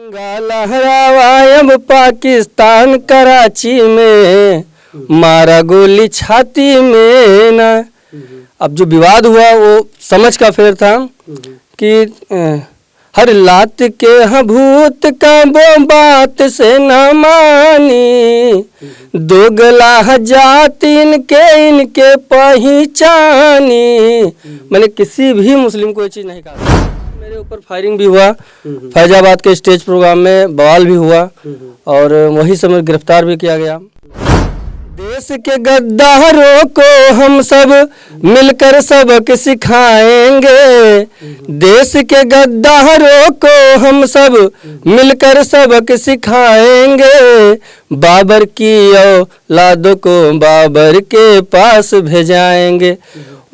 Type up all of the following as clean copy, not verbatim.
तिरंगा लहरावा अब पाकिस्तान कराची में, मारा गोली छाती में ना। अब जो विवाद हुआ वो समझ का फेर था कि हर लात के भूत का वो बात से न मानी, दोगला जाति इनके पहचानी। मैंने किसी भी मुस्लिम को ये चीज़ नहीं कहा। मेरे ऊपर फायरिंग भी हुआ, फैजाबाद के स्टेज प्रोग्राम में बवाल भी हुआ और वही समय गिरफ्तार भी किया गया। देश के गद्दारों को हम सब मिलकर सबक सिखाएंगे, देश के गद्दारों को हम सब मिलकर सबक सिखाएंगे। बाबर की औलादों को बाबर के पास भेजाएंगे।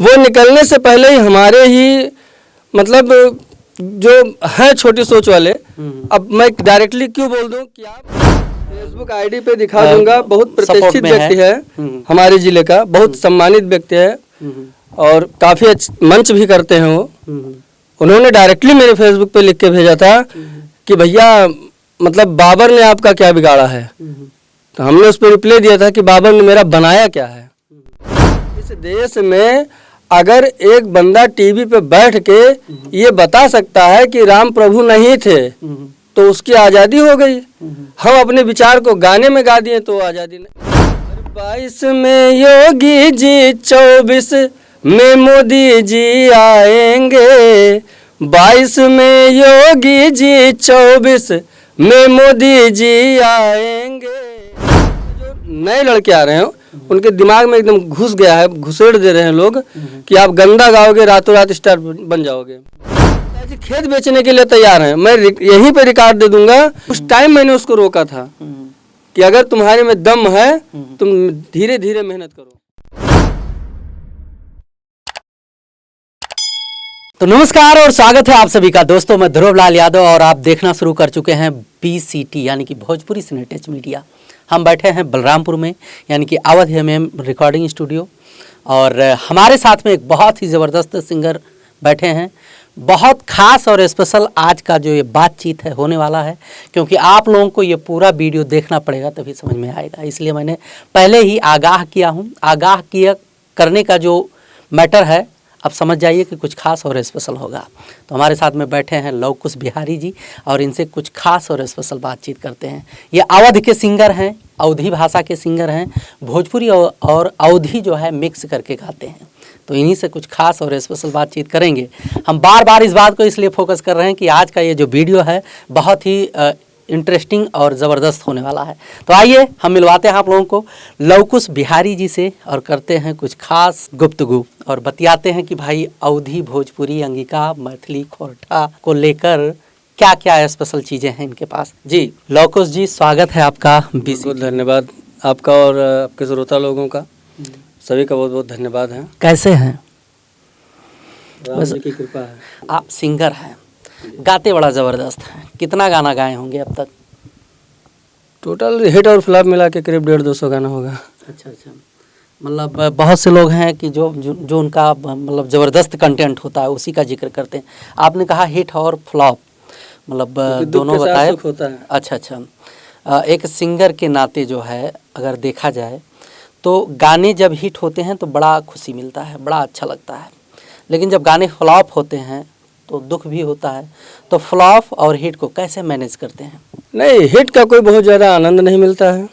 वो निकलने से पहले ही हमारे ही मतलब जो है छोटी सोच वाले, अब मैं डायरेक्टली क्यों बोल दूं कि आप फेसबुक आईडी पे दिखा दूंगा। बहुत प्रतिष्ठित व्यक्ति है हमारे जिले का, बहुत सम्मानित व्यक्ति है और काफी मंच भी करते हैं वो। उन्होंने डायरेक्टली मेरे फेसबुक पे लिख के भेजा था कि भैया मतलब बाबर ने आपका क्या बिगाड़ा है। तो हमने उस पर रिप्लाई दिया था कि बाबर ने मेरा बनाया क्या है। इस देश में अगर एक बंदा टीवी पे बैठ के ये बता सकता है कि राम प्रभु नहीं थे तो उसकी आज़ादी हो गई। हम अपने विचार को गाने में गा दिए तो आज़ादी नहीं। 22 में योगी जी, 24 में मोदी जी आएंगे। 22 में योगी जी, 24 में मोदी जी आएंगे। जो नए लड़के आ रहे हैं उनके दिमाग में एकदम घुस गया है, घुसेड़ दे रहे हैं लोग कि आप गंदा गाओगे रातों रात स्टार बन जाओगे। खेत बेचने के लिए तैयार हैं, मैं यहीं पे रिकॉर्ड दे दूंगा। उस टाइम मैंने उसको रोका था कि अगर तुम्हारे में दम है तुम धीरे धीरे मेहनत करो। तो नमस्कार और स्वागत है आप सभी का दोस्तों, मैं ध्रुव लाल यादव और आप देखना शुरू कर चुके हैं BCT यानी कि भोजपुरी सिनेटच मीडिया। हम बैठे हैं बलरामपुर में यानी कि अवध MM रिकॉर्डिंग स्टूडियो और हमारे साथ में एक बहुत ही ज़बरदस्त सिंगर बैठे हैं। बहुत खास और स्पेशल आज का जो ये बातचीत है होने वाला है, क्योंकि आप लोगों को ये पूरा वीडियो देखना पड़ेगा तभी समझ में आएगा। इसलिए मैंने पहले ही आगाह किया हूँ। आगाह किया करने का जो मैटर है अब समझ जाइए कि कुछ खास और स्पेशल होगा। तो हमारे साथ में बैठे हैं लव कुश बिहारी जी और इनसे कुछ खास और स्पेशल बातचीत करते हैं। ये अवध के सिंगर हैं, अवधी भाषा के सिंगर हैं, भोजपुरी और अवधी जो है मिक्स करके गाते हैं। तो इन्हीं से कुछ खास और स्पेशल बातचीत करेंगे। हम बार बार इस बात को इसलिए फोकस कर रहे हैं कि आज का ये जो वीडियो है बहुत ही इंटरेस्टिंग और ज़बरदस्त होने वाला है। तो आइए हम मिलवाते हैं आप लोगों को लव कुश बिहारी जी से और करते हैं कुछ खास गुफ्तगू और बतियाते हैं कि भाई अवधी, भोजपुरी, अंगिका, मैथिली, खोरठा को लेकर क्या क्या स्पेशल चीज़ें हैं इनके पास। जी लव कुश जी, स्वागत है आपका। बहुत धन्यवाद आपका और आपके श्रोता लोगों का, सभी का बहुत बहुत धन्यवाद है। कैसे हैं? राम जी की कृपा है। आप सिंगर हैं, गाते बड़ा ज़बरदस्त हैं। कितना गाना गाए होंगे अब तक? टोटल हिट और फ्लॉप मिला के करीब 150-200 गाना होगा। अच्छा, मतलब बहुत से लोग हैं कि जो उनका मतलब ज़बरदस्त कंटेंट होता है उसी का जिक्र करते हैं। आपने कहा हिट और फ्लॉप, मतलब दोनों बताए। होता है। अच्छा, एक सिंगर के नाते जो है अगर देखा जाए तो गाने जब हिट होते हैं तो बड़ा खुशी मिलता है, बड़ा अच्छा लगता है। लेकिन जब गाने फ्लॉप होते हैं तो दुख भी होता है। तो फ्लॉप और हिट को कैसे मैनेज करते हैं? नहीं, हिट का कोई बहुत ज़्यादा आनंद नहीं मिलता है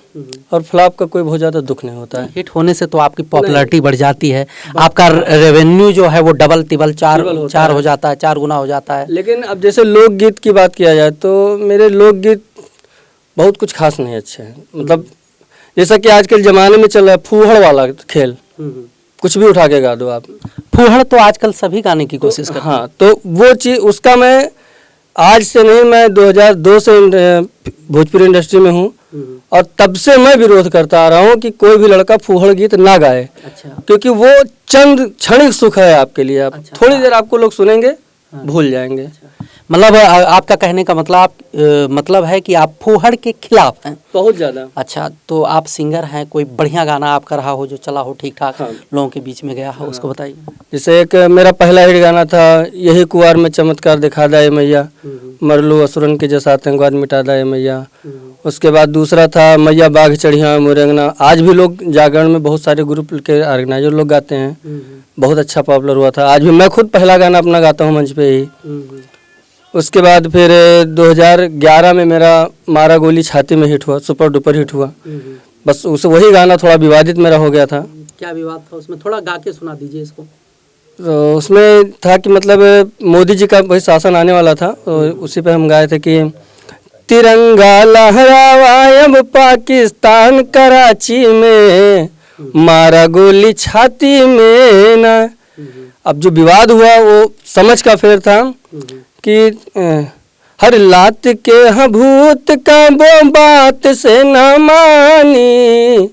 और फ्लॉप का कोई बहुत ज़्यादा दुख नहीं होता है। हिट होने से तो आपकी पॉपुलैरिटी बढ़ जाती है, आपका रेवेन्यू जो है वो डबल तिबल चार हो जाता है, 4 गुना हो जाता है। लेकिन अब जैसे लोकगीत की बात किया जाए तो मेरे लोकगीत बहुत कुछ खास नहीं अच्छे हैं। मतलब जैसा कि आजकल ज़माने में चल रहा है फूहड़ वाला खेल, कुछ भी उठा के गा दो आप। फूहड़ तो आजकल सभी गाने की कोशिश करते हैं। हाँ, तो वो चीज़ उसका मैं आज से नहीं, मैं 2002 से भोजपुरी इंडस्ट्री में हूँ और तब से मैं विरोध करता आ रहा हूँ कि कोई भी लड़का फूहड़ गीत ना गाए। अच्छा। क्योंकि वो चंद क्षणिक सुख है आपके लिए। आप थोड़ी देर आपको लोग सुनेंगे भूल जाएंगे। मतलब आपका कहने का मतलब है कि आप फूहड़ के खिलाफ हैं बहुत ज़्यादा। अच्छा, तो आप सिंगर हैं, कोई बढ़िया गाना आपका रहा हो जो चला हो ठीक ठाक, हाँ। लोगों के बीच में गया हो, उसको बताइए। जैसे एक मेरा पहला हिट गाना था, यही कुआर में चमत्कार दिखा दाए मैया, मरलू असुरन के जैसा आतंकवाद मिटा दाए मैया। उसके बाद दूसरा था मैया बाघ चढ़िया मोरंगना। आज भी लोग जागरण में बहुत सारे ग्रुप के ऑर्गेनाइजर लोग गाते हैं, बहुत अच्छा पॉपुलर हुआ था। आज भी मैं खुद पहला गाना अपना गाता हूँ मंच पे ही। उसके बाद फिर 2011 में मेरा मारा गोली छाती में हिट हुआ, सुपर डुपर हिट हुआ। बस उस वही गाना थोड़ा विवादित मेरा हो गया था। क्या विवाद था उसमें, थोड़ा गा के सुना दीजिए इसको। तो उसमें था कि मतलब मोदी जी का वही शासन आने वाला था, तो उसी पे हम गाए थे कि तिरंगा लहरावा अब पाकिस्तान कराची में, मारा गोली छाती में ना। अब जो विवाद हुआ वो समझ का फेर था कि हर लात के हाँ भूत का वो बात से न मानी,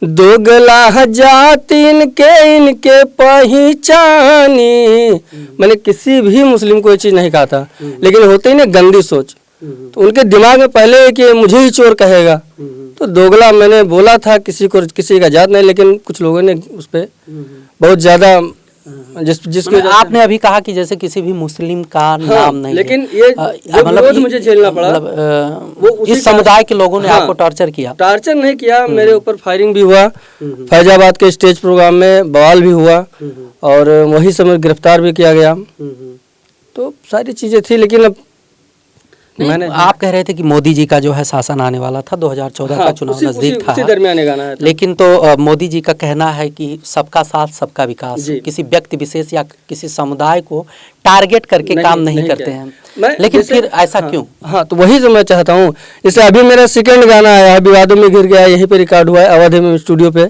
दोगला जाति इनके पहचानी। मैंने किसी भी मुस्लिम को ये चीज़ नहीं कहा था, लेकिन होते ही ना गंदी सोच, तो उनके दिमाग में पहले कि मुझे ही चोर कहेगा, तो दोगला मैंने बोला था। किसी का जात नहीं, लेकिन कुछ लोगों ने उस पर बहुत ज़्यादा जिसके आपने अभी कहा कि जैसे किसी भी मुस्लिम का नाम नहीं, लेकिन ये विरोध मुझे झेलना पड़ा। वो इस समुदाय के लोगों ने आपको टॉर्चर किया? टॉर्चर नहीं किया, मेरे ऊपर फायरिंग भी हुआ। फैजाबाद के स्टेज प्रोग्राम में बवाल भी हुआ और वही समय गिरफ्तार भी किया गया। तो सारी चीजें थी, लेकिन अब आप कह रहे थे कि मोदी जी का जो है शासन आने वाला था, 2014 का चुनाव नजदीक था, उसी दरमियान गाना है। लेकिन तो मोदी जी का कहना है कि सबका साथ सबका विकास, किसी व्यक्ति विशेष या किसी समुदाय को टारगेट करके काम नहीं करते हैं। लेकिन फिर ऐसा क्यों? हाँ, तो वही जो मैं चाहता हूँ। जैसे अभी मेरा सेकंड गाना आया है, विवादों में घिर गया, यहीं पे रिकॉर्ड हुआ है अवध में स्टूडियो पे।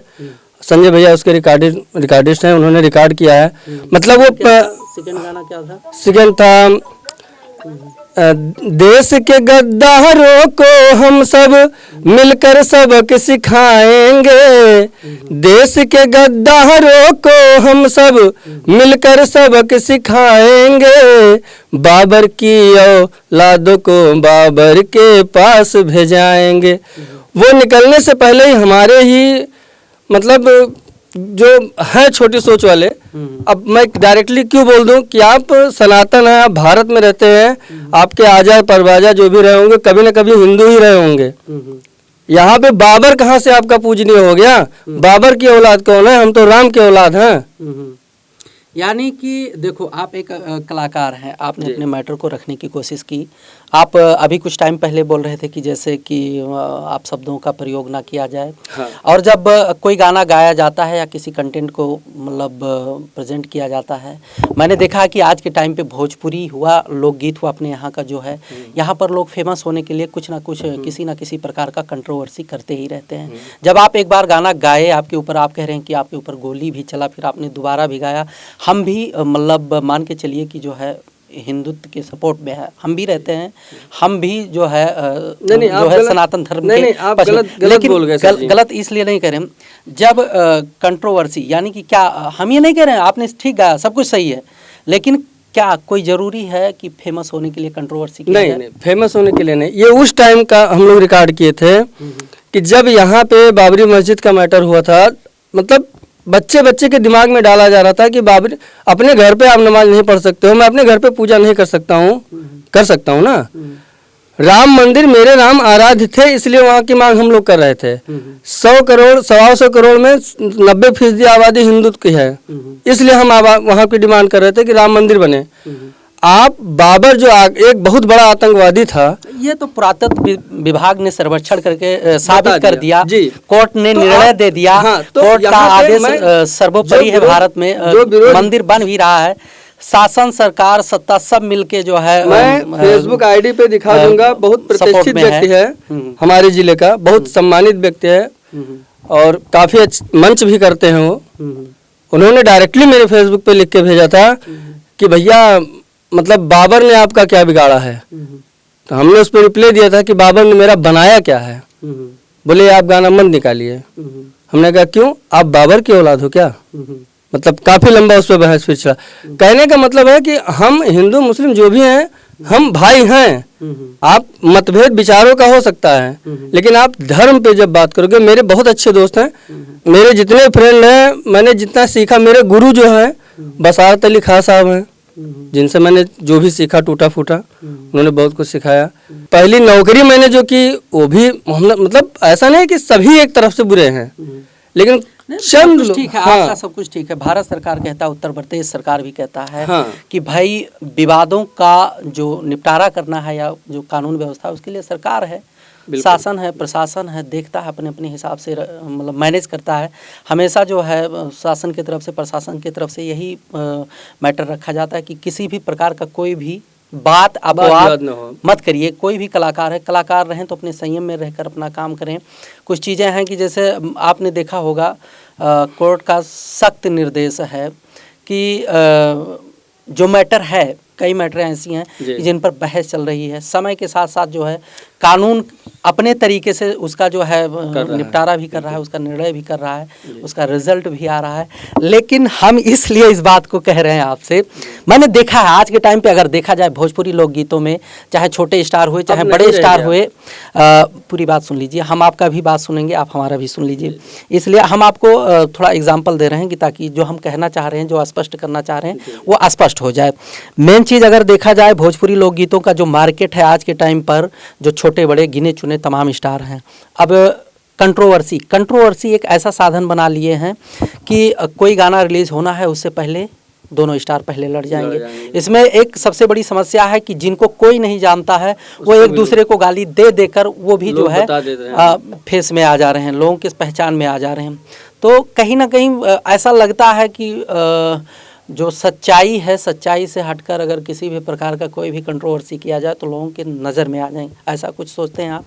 संजय भैया उसके रिकॉर्डिस्ट हैं, उन्होंने रिकॉर्ड किया है। मतलब वो सेकंड गाना क्या था? सेकंड था देश के गद्दारों को हम सब मिलकर सबक सिखाएंगे, देश के गद्दारों को हम सब मिलकर सबक सिखाएंगे, बाबर की औलादों को बाबर के पास भेजाएंगे। वो निकलने से पहले ही हमारे ही मतलब जो है छोटी सोच वाले, अब मैं डायरेक्टली क्यों बोल दूं कि आप सनातन हैं, आप भारत में रहते हैं, आपके आजा परवाजा जो भी रहे होंगे कभी न कभी हिंदू ही रहे होंगे। यहाँ पे बाबर कहाँ से आपका पूजनीय हो गया? बाबर की औलाद कौन है? हम तो राम के औलाद हैं। यानी कि देखो, आप एक कलाकार हैं, आपने अपने मैटर को रखने की कोशिश की। आप अभी कुछ टाइम पहले बोल रहे थे कि जैसे कि आप शब्दों का प्रयोग ना किया जाए। हाँ। और जब कोई गाना गाया जाता है या किसी कंटेंट को मतलब प्रेजेंट किया जाता है, मैंने देखा कि आज के टाइम पे भोजपुरी हुआ, लोकगीत हुआ अपने यहाँ का जो है, यहाँ पर लोग फेमस होने के लिए कुछ ना कुछ किसी ना किसी प्रकार का कंट्रोवर्सी करते ही रहते हैं। जब आप एक बार गाना गाए, आपके ऊपर, आप कह रहे हैं कि आपके ऊपर गोली भी चला, फिर आपने दोबारा भी गाया। हम भी मतलब मान के चलिए कि जो है हिंदुत्व के सपोर्ट में है, हम भी रहते हैं, हम भी जो है जो है सनातन धर्म के, नहीं, आप गलत बोल गए। गलत इसलिए नहीं कह रहे हम, जब कंट्रोवर्सी, यानी कि क्या हम ये नहीं कह रहे हैं आपने ठीक गाया, सब कुछ सही है, लेकिन क्या कोई जरूरी है कि फेमस होने के लिए कंट्रोवर्सी? नहीं, फेमस होने के लिए नहीं। ये उस टाइम का हम लोग रिकॉर्ड किए थे कि जब यहाँ पे बाबरी मस्जिद का मैटर हुआ था। मतलब बच्चे के दिमाग में डाला जा रहा था कि बाबरी, अपने घर पे आप नमाज नहीं पढ़ सकते हो, मैं अपने घर पे पूजा नहीं कर सकता हूँ, कर सकता हूँ ना। राम मंदिर, मेरे राम आराध्य थे, इसलिए वहाँ की मांग हम लोग कर रहे थे। 100 करोड़ 125 करोड़ में 90% आबादी हिंदू की है, इसलिए हम वहाँ की डिमांड कर रहे थे कि राम मंदिर बने। आप बाबर जो एक बहुत बड़ा आतंकवादी था, ये तो पुरातत्व विभाग ने सर्वेक्षण करके साबित कर दिया, कोर्ट ने निर्णय दे दिया। हाँ, तो कोर्ट का आदेश सर्वोपरि है भारत में, मंदिर बन भी रहा है, शासन सरकार सत्ता सब मिलके जो है। मैं फेसबुक आईडी पे दिखा दूंगा, बहुत प्रतिष्ठित व्यक्ति है हमारे जिले का, बहुत सम्मानित व्यक्ति है और काफी मंच भी करते हैं वो। उन्होंने डायरेक्टली मेरे फेसबुक पे लिख के भेजा था कि भैया मतलब बाबर ने आपका क्या बिगाड़ा है? तो हमने उस पर रिप्लाई दिया था कि बाबर ने मेरा बनाया क्या है? बोले आप गाना मत निकालिए। हमने कहा क्यों, आप बाबर की औलाद हो क्या? मतलब काफ़ी लंबा उस पर बहस फिर चला। कहने का मतलब है कि हम हिंदू मुस्लिम जो भी हैं हम भाई हैं। आप मतभेद विचारों का हो सकता है, लेकिन आप धर्म पे जब बात करोगे, मेरे बहुत अच्छे दोस्त हैं, मेरे जितने फ्रेंड हैं, मैंने जितना सीखा, मेरे गुरु जो हैं बसारत अली खां साहब हैं, जिनसे मैंने जो भी सीखा टूटा फूटा, उन्होंने बहुत कुछ सिखाया। पहली नौकरी मैंने जो की वो भी मतलब ऐसा नहीं कि सभी एक तरफ से बुरे हैं, लेकिन चंद लोग, ठीक है, हाँ, आपका सब कुछ ठीक है। भारत सरकार कहता है, उत्तर प्रदेश सरकार भी कहता है हाँ, कि भाई विवादों का जो निपटारा करना है या जो कानून व्यवस्था है उसके लिए सरकार है, शासन है, प्रशासन है, देखता है अपने अपने हिसाब से, मतलब मैनेज करता है। हमेशा जो है शासन की तरफ से, प्रशासन की तरफ से यही मैटर रखा जाता है कि किसी भी प्रकार का कोई भी बात अपवाद मत करिए। कोई भी कलाकार है, कलाकार रहें तो अपने संयम में रहकर अपना काम करें। कुछ चीज़ें हैं कि जैसे आपने देखा होगा कोर्ट का सख्त निर्देश है कि जो मैटर है, कई मैटर ऐसी हैं कि जिन पर बहस चल रही है, समय के साथ साथ जो है कानून अपने तरीके से उसका जो है निपटारा भी कर रहा है, उसका निर्णय भी कर रहा है, उसका रिजल्ट भी आ रहा है। लेकिन हम इसलिए इस बात को कह रहे हैं आपसे, मैंने देखा है आज के टाइम पे अगर देखा जाए भोजपुरी लोकगीतों में, चाहे छोटे स्टार हुए चाहे बड़े स्टार हुए, पूरी बात सुन लीजिए, हम आपका भी बात सुनेंगे, आप हमारा भी सुन लीजिए। इसलिए हम आपको थोड़ा एग्जाम्पल दे रहे हैं कि ताकि जो हम कहना चाह रहे हैं, जो स्पष्ट करना चाह रहे हैं वो स्पष्ट हो जाए। मेन चीज़ अगर देखा जाए भोजपुरी लोकगीतों का जो मार्केट है आज के टाइम पर, जो छोटे बड़े गिने चुने तमाम स्टार हैं, अब कंट्रोवर्सी एक ऐसा साधन बना लिए हैं कि कोई गाना रिलीज होना है उससे पहले दोनों स्टार पहले लड़ जाएंगे। इसमें एक सबसे बड़ी समस्या है कि जिनको कोई नहीं जानता है वो एक दूसरे को गाली दे देकर वो भी जो है फेस में आ जा रहे हैं, लोगों की पहचान में आ जा रहे हैं। तो कहीं ना कहीं ऐसा लगता है कि जो सच्चाई है, सच्चाई से हटकर अगर किसी भी प्रकार का कोई भी कंट्रोवर्सी किया जाए तो लोगों के नज़र में आ जाएंगे। ऐसा कुछ सोचते हैं आप?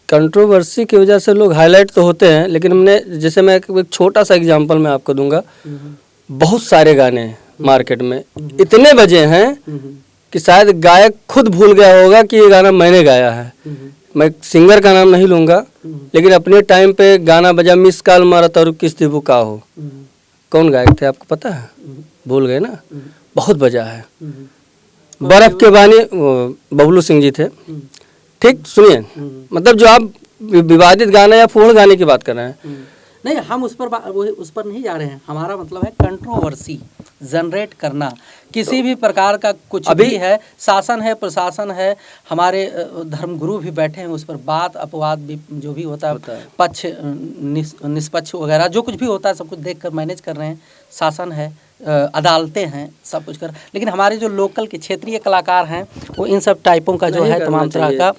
कंट्रोवर्सी की वजह से लोग हाईलाइट तो होते हैं, लेकिन हमने, जैसे मैं एक छोटा सा एग्जांपल मैं आपको दूंगा, बहुत सारे गाने मार्केट में इतने बजे हैं कि शायद गायक खुद भूल गया होगा कि ये गाना मैंने गाया है। मैं सिंगर का नाम नहीं लूँगा, लेकिन अपने टाइम पे गाना बजा, मिस कॉल मारा तारू किस दिबू का हो, कौन गायक थे आपको पता है? भूल गए ना? बहुत बजा है। बर्फ के बानी बबलू सिंह जी थे। ठीक, सुनिए, मतलब जो आप विवादित गाना या पूर्ण गाने की बात कर रहे हैं, नहीं, हम उस पर नहीं जा रहे हैं। हमारा मतलब है कंट्रोवर्सी जनरेट करना, किसी भी प्रकार का कुछ भी है, शासन है, प्रशासन है, हमारे धर्मगुरु भी बैठे हैं, उस पर बात अपवाद भी जो भी होता है, पक्ष निष्पक्ष वगैरह जो कुछ भी होता है सब कुछ देखकर मैनेज कर रहे हैं। शासन है, अदालतें हैं, सब कुछ कर, लेकिन हमारे जो लोकल के क्षेत्रीय कलाकार हैं वो इन सब टाइपों का जो है तमाम तरह का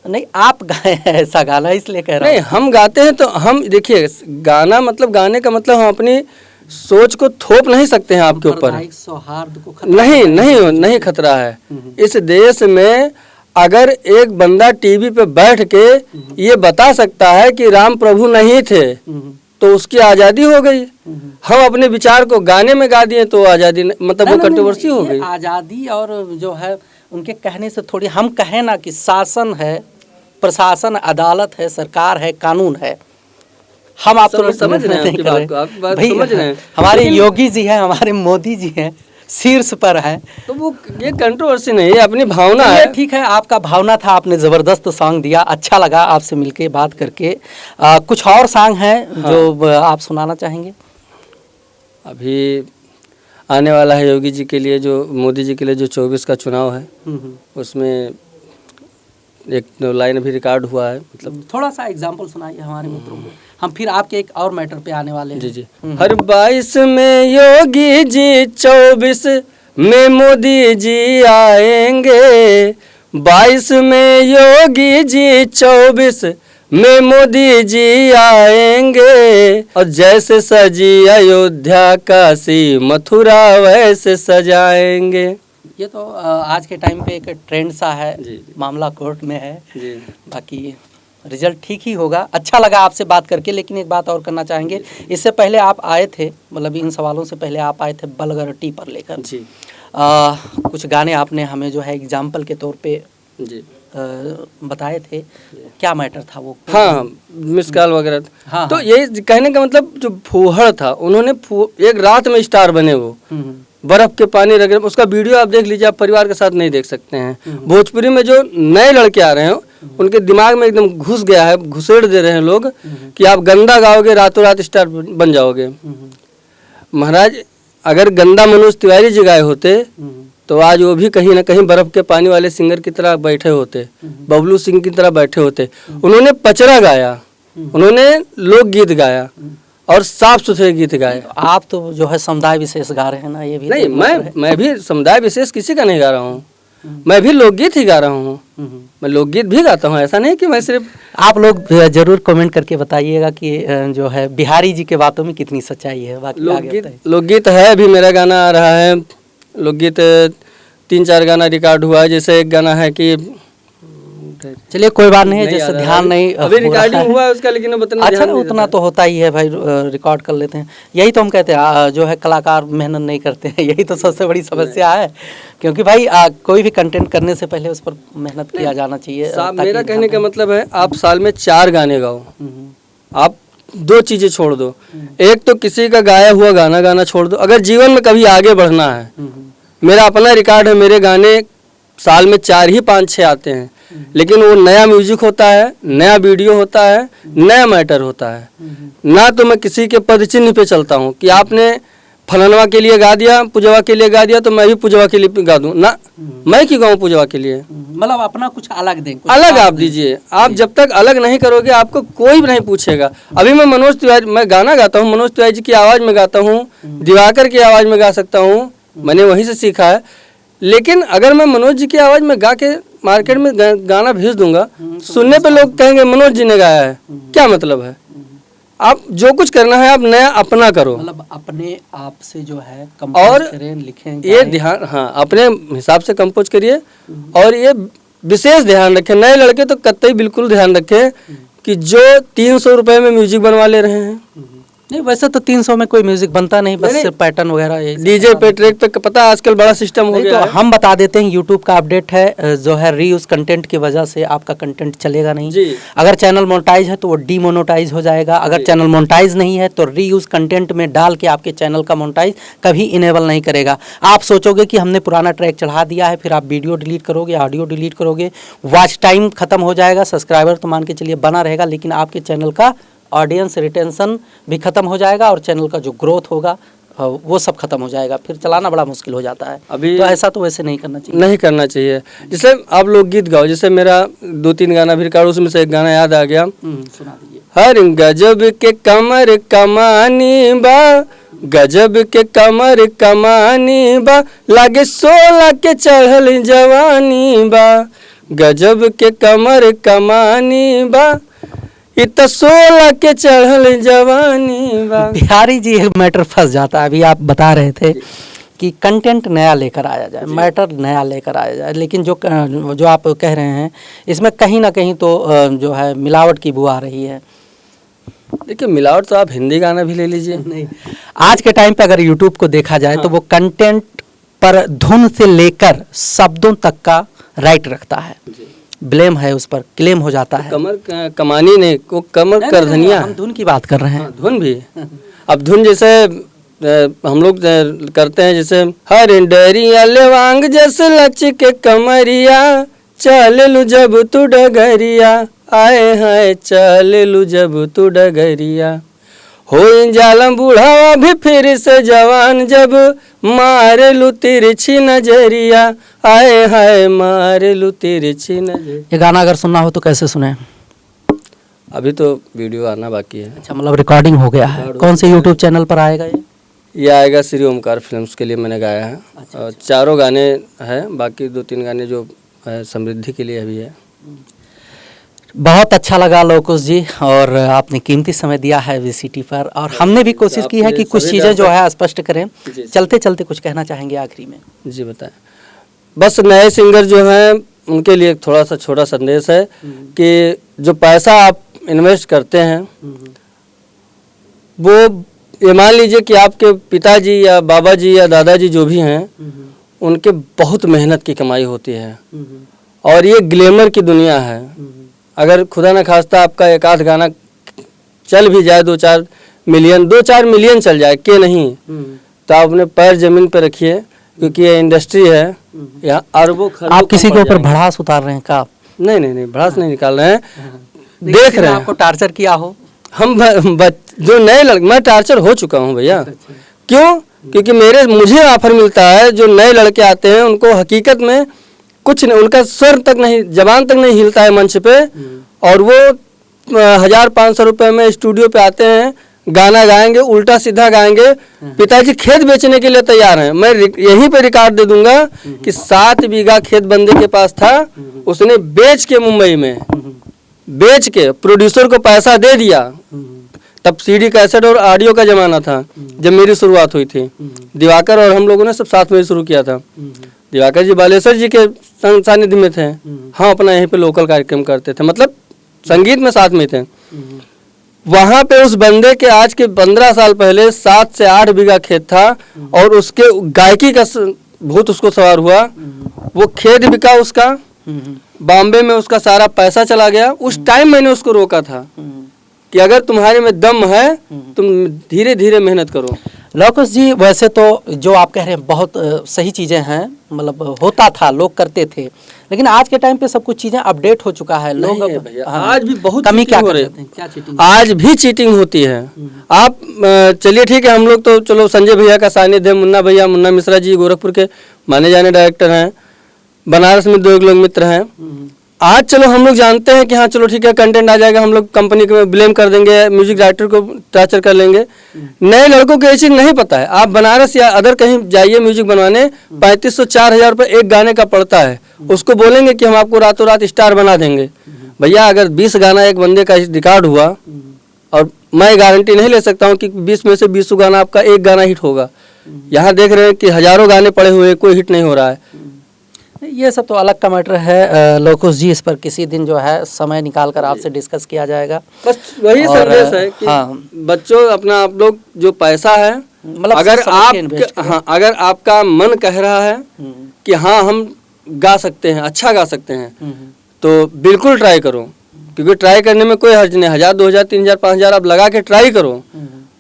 नहीं। आप गाए हैं ऐसा गाना, इसलिए कह रहा हूँ। नहीं, हम गाते हैं तो हम देखिए, गाना मतलब गाने का मतलब हम अपनी सोच को थोप नहीं सकते हैं आपके ऊपर। सौहार्द को नहीं खतरा है। इस देश में अगर एक बंदा टीवी पे बैठ के ये बता सकता है कि राम प्रभु नहीं थे तो उसकी आज़ादी हो गई। हम अपने विचार को गाने में गा दिए तो आज़ादी, मतलब वो कंट्रोवर्सी हो गई। आज़ादी और जो है उनके कहने से थोड़ी, हम कहें ना कि शासन है, प्रशासन, अदालत है, सरकार है, कानून है, हम आप तो समझ रहे हैं समझ रहे हैं। हमारे योगी जी हैं, हमारे मोदी जी हैं, शीर्ष पर है, तो वो ये कंट्रोवर्सी नहीं है, अपनी भावना है। ठीक है, आपका भावना था, आपने ज़बरदस्त सॉन्ग दिया, अच्छा लगा आपसे मिलके बात करके। कुछ और सॉन्ग हैं जो आप सुनाना चाहेंगे? अभी आने वाला है योगी जी के लिए, जो मोदी जी के लिए जो 24 का चुनाव है, उसमें एक लाइन भी रिकॉर्ड हुआ है। मतलब थोड़ा सा एग्जाम्पल सुनाइए हमारे मित्रों को, हम फिर आपके एक और मैटर पे आने वाले हैं। जी। हर 22 में योगी जी, 24 में मोदी जी आएंगे। 22 में योगी जी, 24 में मोदी जी आएंगे। और जैसे सजी अयोध्या, काशी, मथुरा, वैसे सजाएंगे। ये तो आज के टाइम पे एक ट्रेंड सा है, मामला कोर्ट में है। बाकी रिजल्ट ठीक ही होगा। अच्छा लगा आपसे बात करके, लेकिन एक बात और करना चाहेंगे, इससे पहले आप आए थे, मतलब इन सवालों से पहले आप आए थे बलगरटी पर लेकर। कुछ गाने आपने हमें जो है एग्जाम्पल के तौर पे जी बताए थे, क्या मैटर था वो? हाँ, मिस कॉल वगैरह। हाँ, तो हाँ। ये कहने का मतलब जो फूहड़ था, उन्होंने एक रात में स्टार बने वो, बर्फ के पानी रगड़े। उसका वीडियो आप देख लीजिए, आप परिवार के साथ नहीं देख सकते हैं। भोजपुरी में जो नए लड़के आ रहे हैं, उनके दिमाग में एकदम घुस गया है, घुसेड़ दे रहे हैं लोग कि आप गंदा गाओगे रातों रात स्टार बन जाओगे। महाराज, अगर गंदा मनोज तिवारी जी गाए होते तो आज वो भी कहीं ना कहीं बर्फ के पानी वाले सिंगर की तरह बैठे होते, बबलू सिंह की तरह बैठे होते। उन्होंने पचरा गाया, उन्होंने लोकगीत गाया और साफ सुथरे गीत गाए। आप तो जो है समुदाय विशेष गा रहे हैं ना, ये भी नहीं, तो मैं भी समुदाय विशेष किसी का नहीं गा रहा हूँ, मैं भी लोकगीत ही गा रहा हूँ। मैं लोकगीत भी गाता हूँ, ऐसा नहीं कि मैं सिर्फ। आप लोग जरूर कमेंट करके बताइएगा कि जो है बिहारी जी के बातों में कितनी सच्चाई है। बाकी आगे लोकगीत है, अभी मेरा गाना आ रहा है लोकगीत, 3-4 गाना रिकॉर्ड हुआ है। जैसे एक गाना है कि, चलिए कोई बात नहीं है, जैसे ध्यान नहीं अभी रिकॉर्डिंग हुआ है उसका, लेकिन उतना अच्छा ना, उतना तो होता ही है भाई, रिकॉर्ड कर लेते हैं। यही तो हम कहते हैं जो है कलाकार मेहनत नहीं करते हैं, यही तो सबसे बड़ी समस्या है। क्योंकि भाई कोई भी कंटेंट करने से पहले उस पर मेहनत किया जाना चाहिए। मेरा कहने का मतलब है, आप साल में 4 गाने गाओ, आप 2 चीजें छोड़ दो। एक तो किसी का गाया हुआ गाना गाना छोड़ दो। अगर जीवन में कभी आगे बढ़ना है, मेरा अपना रिकॉर्ड है, मेरे गाने साल में 4 ही 5-6 आते हैं, लेकिन वो नया म्यूजिक होता है, नया वीडियो होता है, नया मैटर होता है। ना तो मैं किसी के पद चिन्ह पे चलता हूँ कि आपने फलानवा के लिए गा दिया, पूजवा के लिए गा दिया तो मैं भी पूजवा के लिए गा दूं ना। मैं क्यों गाऊं पूजवा के लिए? मतलब अपना कुछ अलग दें, अलग आप दीजिए। आप जब तक अलग नहीं करोगे, आपको कोई भी नहीं पूछेगा। अभी मैं मनोज तिवारी, मैं गाना गाता हूँ, मनोज तिवारी जी की आवाज़ में गाता हूँ, दिवाकर की आवाज़ में गा सकता हूँ, मैंने वहीं से सीखा है। लेकिन अगर मैं मनोज जी की आवाज़ में गा के मार्केट में गाना भेज दूंगा, सुनने पे लोग कहेंगे मनोज जी ने गाया है, क्या मतलब है? आप जो कुछ करना है आप नया अपना करो, मतलब अपने आप से जो है और करें, लिखें, ये ध्यान, हाँ, अपने हिसाब से कंपोज करिए। और ये विशेष ध्यान रखें, नए लड़के तो कतई बिल्कुल ध्यान रखें कि जो 300 रुपए में म्यूजिक बनवा ले रहे हैं। नहीं, वैसे तो 300 में कोई म्यूजिक बनता नहीं, बस सिर्फ पैटर्न वगैरह डीजे पे, ट्रैक पे, पता है आजकल बड़ा सिस्टम हो गया तो है। हम बता देते हैं, यूट्यूब का अपडेट है जो है, रीयूज कंटेंट की वजह से आपका कंटेंट चलेगा नहीं जी। अगर चैनल मोनेटाइज है तो वो डीमोनेटाइज हो जाएगा। अगर चैनल मोनेटाइज नहीं है तो रीयूज कंटेंट में डाल के आपके चैनल का मोनेटाइज कभी इनेबल नहीं करेगा। आप सोचोगे कि हमने पुराना ट्रैक चढ़ा दिया है, फिर आप वीडियो डिलीट करोगे, ऑडियो डिलीट करोगे, वॉच टाइम खत्म हो जाएगा, सब्सक्राइबर तो मान के चलिए बना रहेगा, लेकिन आपके चैनल का ऑडियंस रिटेंशन भी खत्म हो जाएगा और चैनल का जो ग्रोथ होगा वो सब खत्म हो जाएगा, फिर चलाना बड़ा मुश्किल हो जाता है। अभी तो ऐसा तो वैसे नहीं करना चाहिए, नहीं करना चाहिए। जैसे आप लोग गीत गाओ, जैसे मेरा 2-3 गाना भी रिकॉर्ड, उसमें से एक गाना याद आ गया, सुना दीजिए। हर गजब के कमर कमानी बा, गजब के कमर कमानी बा, लागे 16 के चढ़ल जवानी बा, गजब के कमर कमानी बा, इत 16 के चढ़ल जवानी बा। बिहारी जी एक मैटर फंस जाता है। अभी आप बता रहे थे कि कंटेंट नया लेकर आया जाए, मैटर नया लेकर आया जाए, लेकिन जो आप कह रहे हैं इसमें कहीं ना कहीं तो जो है मिलावट की बू आ रही है। देखिए, मिलावट तो आप हिंदी गाना भी ले लीजिए। नहीं, आज के टाइम पे अगर यूट्यूब को देखा जाए तो वो कंटेंट पर धुन से लेकर शब्दों तक का राइट रखता है, ब्लेम है उस पर, क्लेम हो जाता है। कमर कमानी नहीं, वो कमर करधनिया। हम धुन की बात कर रहे हैं। धुन भी, अब धुन जैसे हम लोग करते हैं, जैसे हर डरिया लेवांग जैसे लच के कमरिया, चल लू जब तू डगरिया, आए हाय चल लू जब तू डगरिया, हो जालम बूढ़ावा भी फिर से जवान, जब मारे लू तिरछी नजरिया, आए हाय मारे लू तिरछी नजरिया। ये गाना अगर सुनना हो तो कैसे सुने? अभी तो वीडियो आना बाकी है। अच्छा, मतलब रिकॉर्डिंग हो गया है। कौन से यूट्यूब चैनल पर आएगा ये आएगा श्री ओमकार फिल्म्स के लिए मैंने गाया है। और 4 गाने हैं, बाकी 2-3 गाने जो है समृद्धि के लिए अभी है। बहुत अच्छा लगा लोकुश जी, और आपने कीमती समय दिया है VCT पर, और हमने भी कोशिश की है कि कुछ चीज़ें जो है स्पष्ट करें। चलते चलते कुछ कहना चाहेंगे आखिरी में? जी बताएं। बस नए सिंगर जो हैं उनके लिए थोड़ा सा छोटा संदेश है कि जो पैसा आप इन्वेस्ट करते हैं, वो ये मान लीजिए कि आपके पिताजी या बाबा जी या दादाजी जो भी हैं, उनके बहुत मेहनत की कमाई होती है, और ये ग्लैमर की दुनिया है। अगर खुदा न खास्ता आपका एक आध गाना चल भी जाए 2-4 मिलियन चल जाए के नहीं, तो आप अपने पैर जमीन पर रखिए, क्योंकि ये इंडस्ट्री है, यहाँ अरबों खरबों आप किसी कम के पड़ ऊपर जाएंगे। भड़ास उतार रहे हैं का? नहीं, भड़ास नहीं निकाल रहे हैं, देख किसी ने रहे हैं। आपको टार्चर किया हो? हम जो नए लड़के, मैं टार्चर हो चुका हूँ भैया। क्यों? क्योंकि मुझे ऑफर मिलता है, जो नए लड़के आते हैं उनको हकीकत में कुछ नहीं, उनका स्वर तक नहीं, जबान तक नहीं हिलता है मंच पे, और वो 1,000-500 रुपए में स्टूडियो पे आते हैं, गाना गाएंगे, उल्टा सीधा गाएंगे। पिताजी खेत बेचने के लिए तैयार हैं। मैं यहीं पे रिकॉर्ड दे दूंगा कि 7 बीघा खेत बंदे के पास था, उसने बेच के, मुंबई में बेच के प्रोड्यूसर को पैसा दे दिया। तब सीडी कैसेट और ऑडियो का जमाना था जब मेरी शुरुआत हुई थी। दिवाकर और हम लोगों ने सब साथ में शुरू किया था। दिवाकर जी बालेश्वर जी के सानिध्य में थे, हम अपना यहीं पे लोकल कार्यक्रम करते थे, मतलब संगीत में साथ में थे। वहां पे उस बंदे के आज के 15 साल पहले 7 से 8 बीघा खेत था, और उसके गायकी का भूत उसको सवार हुआ। वो खेत बिका उसका, बॉम्बे में उसका सारा पैसा चला गया। उस टाइम मैंने उसको रोका था कि अगर तुम्हारे में दम है, तुम धीरे धीरे मेहनत करो। लौकुश जी, वैसे तो जो आप कह रहे हैं बहुत सही चीज़ें हैं, मतलब होता था, लोग करते थे, लेकिन आज के टाइम पे सब कुछ चीज़ें अपडेट हो चुका है। लोग नहीं है अब भैया, आज भी बहुत कमी क्या चीटिंग हो कर रही सकते हैं? क्या चीटिंग? आज भी चीटिंग होती है। आप चलिए ठीक है, हम लोग तो चलो संजय भैया का सानिध्य, मुन्ना भैया, मुन्ना मिश्रा जी गोरखपुर के माने जाने डायरेक्टर हैं, बनारस में 2 लोग मित्र हैं। आज चलो हम लोग जानते हैं कि हाँ चलो ठीक है, कंटेंट आ जाएगा, हम लोग कंपनी को ब्लेम कर देंगे, म्यूजिक डायरेक्टर को टार्चर कर लेंगे। नए लड़कों को ये चीज़ नहीं पता है। आप बनारस या अदर कहीं जाइए म्यूजिक बनवाने, 3500-4000 रुपये एक गाने का पड़ता है। उसको बोलेंगे कि हम आपको रातों रात स्टार बना देंगे। भैया अगर 20 गाना एक बंदे का रिकॉर्ड हुआ, और मैं गारंटी नहीं ले सकता हूँ कि 20 में से 20 गाना आपका एक गाना हिट होगा। यहाँ देख रहे हैं कि हजारों गाने पड़े हुए, कोई हिट नहीं हो रहा है। ये सब तो अलग का मैटर है लौकुश जी, इस पर किसी दिन जो है समय निकाल कर आपसे डिस्कस किया जाएगा। बस वही और, संदेश है कि हाँ, बच्चों, अपना आप लोग जो पैसा है, मतलब अगर समझ के invest करें। हाँ, अगर आपका मन कह रहा है कि हाँ हम गा सकते हैं, अच्छा गा सकते हैं, तो बिल्कुल ट्राई करो। क्योंकि ट्राई करने में कोई हर्ज नहीं। 1000, 2000, 3000, 5000 आप लगा के ट्राई करो।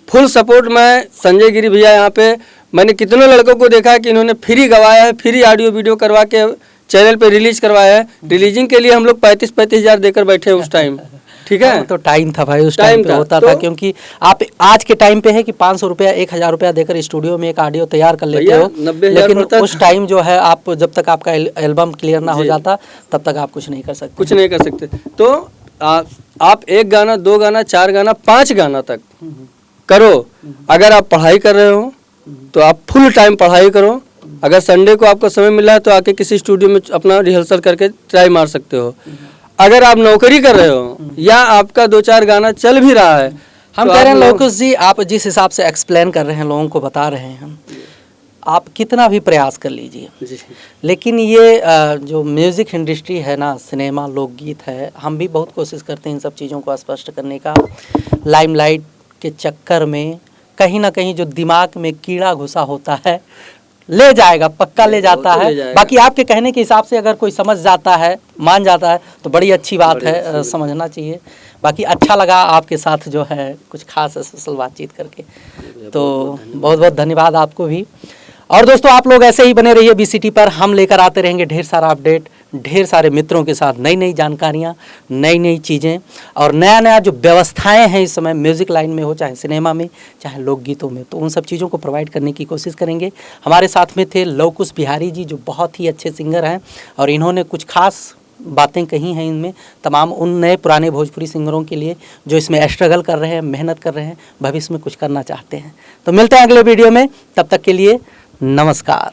Full support. मैं संजय गिरी भैया यहाँ पे, मैंने कितने लड़कों को देखा है कि इन्होंने फ्री गवाया है, फ्री ऑडियो वीडियो करवा के चैनल पे रिलीज करवाया है। रिलीजिंग के लिए हम लोग 35-35 हज़ार देकर बैठे उस टाइम, ठीक है। तो टाइम था भाई, उस टाइम पे होता था, क्योंकि आप आज के टाइम पे है कि 500 रुपया 1000 रुपया देकर स्टूडियो में एक ऑडियो तैयार कर लेते हो, 90,000 लेकिन पड़ता उस टाइम जो है आप जब तक आपका एल्बम क्लियर ना हो जाता तब तक आप कुछ नहीं कर सकते। कुछ नहीं कर सकते। तो आप 1 गाना, 2 गाना, 4 गाना, 5 गाना तक करो। अगर आप पढ़ाई कर रहे हो तो आप फुल टाइम पढ़ाई करो। अगर संडे को आपको समय मिला है तो आके किसी स्टूडियो में अपना रिहर्सल करके ट्राई मार सकते हो। अगर आप नौकरी कर रहे हो या आपका 2-4 गाना चल भी रहा है, हम तो कह रहे हैं आप लौकुश जी, आप जिस हिसाब से एक्सप्लेन कर रहे हैं, लोगों को बता रहे हैं, आप कितना भी प्रयास कर लीजिए, लेकिन ये जो म्यूज़िक इंडस्ट्री है ना, सिनेमा, लोकगीत है, हम भी बहुत कोशिश करते हैं इन सब चीज़ों को स्पष्ट करने का। लाइमलाइट के चक्कर में कहीं ना कहीं जो दिमाग में कीड़ा घुसा होता है, ले जाएगा, पक्का ले जाता है। बाकी आपके कहने के हिसाब से अगर कोई समझ जाता है, मान जाता है, तो बड़ी अच्छी बात है, समझना चाहिए। बाकी अच्छा लगा आपके साथ जो है कुछ खास स्पेशल बातचीत करके, तो बहुत बहुत धन्यवाद आपको भी। और दोस्तों, आप लोग ऐसे ही बने रहिए BCT पर। हम लेकर आते रहेंगे ढेर सारा अपडेट, ढेर सारे मित्रों के साथ नई नई जानकारियाँ, नई नई चीज़ें, और नया नया जो व्यवस्थाएं हैं इस समय म्यूज़िक लाइन में हो, चाहे सिनेमा में, चाहे लोकगीतों में, तो उन सब चीज़ों को प्रोवाइड करने की कोशिश करेंगे। हमारे साथ में थे लौकुश बिहारी जी, जो बहुत ही अच्छे सिंगर हैं, और इन्होंने कुछ खास बातें कही हैं इनमें, तमाम उन नए पुराने भोजपुरी सिंगरों के लिए जो इसमें स्ट्रगल कर रहे हैं, मेहनत कर रहे हैं, भविष्य में कुछ करना चाहते हैं। तो मिलते हैं अगले वीडियो में, तब तक के लिए नमस्कार।